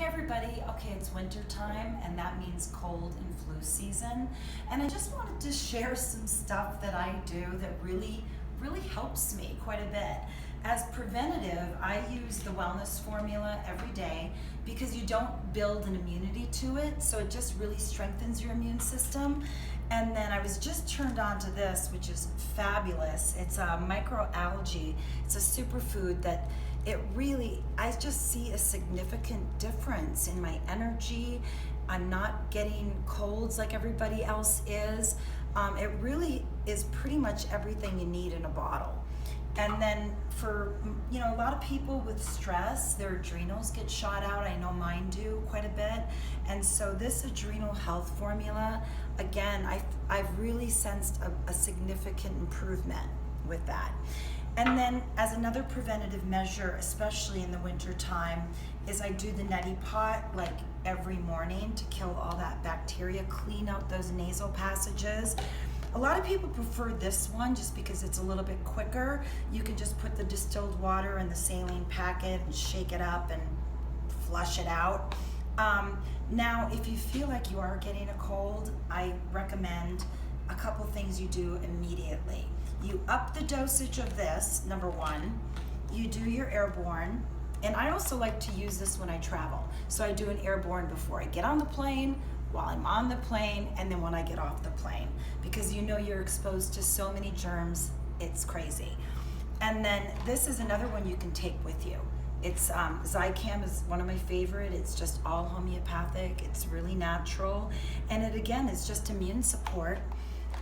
Hey everybody, okay, it's winter time and that means cold and flu season. And I just wanted to share some stuff that I do that really helps me quite a bit. As preventative, I use the wellness formula every day because you don't build an immunity to it, so it just really strengthens your immune system. And then I was just turned on to this, which is fabulous. It's a microalgae. It's a superfood that I just see a significant difference in my energy. I'm not getting colds like everybody else is. It really is pretty much everything you need in a bottle. And then for, a lot of people with stress, their adrenals get shot out. I know mine do quite a bit. And so this Adrenal Health formula, again, I've really sensed a significant improvement with that. And then as another preventative measure, especially in the winter time, is I do the Neti Pot like every morning to kill all that bacteria, clean out those nasal passages. A lot of people prefer this one just because it's a little bit quicker. You can just put the distilled water in the saline packet and shake it up and flush it out. Now, if you feel like you are getting a cold, I recommend a couple things you do immediately. You up the dosage of this, number one. You do your Airborne. And I also like to use this when I travel. So I do an Airborne before I get on the plane, while I'm on the plane, and then when I get off the plane. Because you're exposed to so many germs, it's crazy. And then this is another one you can take with you. It's Zicam is one of my favorite. It's just all homeopathic. It's really natural. And it again is just immune support.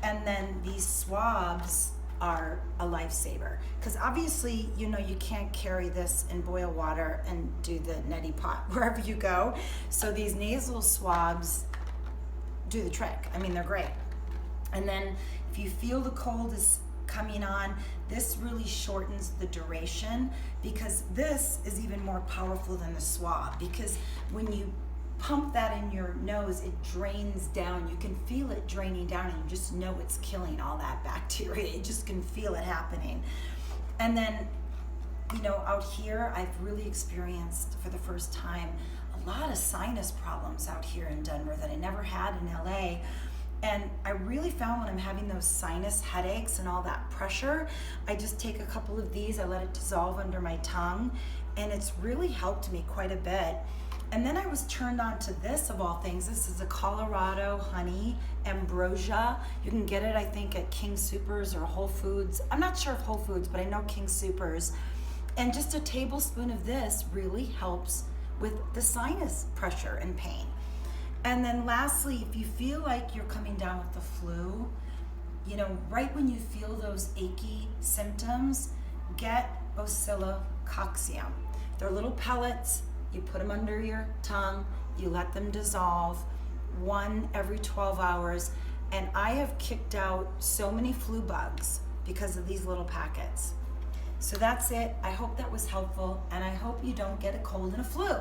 And then these swabs are a lifesaver. Because obviously, you can't carry this in boil water and do the Neti Pot wherever you go. So these nasal swabs do the trick. I mean, they're great. And then if you feel the cold is coming on, this really shortens the duration because this is even more powerful than the swab, because when you pump that in your nose, it drains down. You can feel it draining down and you just know it's killing all that bacteria. You just can feel it happening. And then, out here, I've really experienced for the first time a lot of sinus problems out here in Denver that I never had in LA. And I really found when I'm having those sinus headaches and all that pressure, I just take a couple of these, I let it dissolve under my tongue, and it's really helped me quite a bit. And then I was turned on to this, of all things. This is a Colorado honey ambrosia. You can get it, I think, at King Soopers or Whole Foods. I'm not sure of Whole Foods, but I know King Soopers. And just a tablespoon of this really helps with the sinus pressure and pain. And then lastly, if you feel like you're coming down with the flu, right when you feel those achy symptoms, get oscillococcium. They're little pellets. You put them under your tongue, you let them dissolve, one every 12 hours. And I have kicked out so many flu bugs because of these little packets. So that's it. I hope that was helpful, and I hope you don't get a cold and a flu.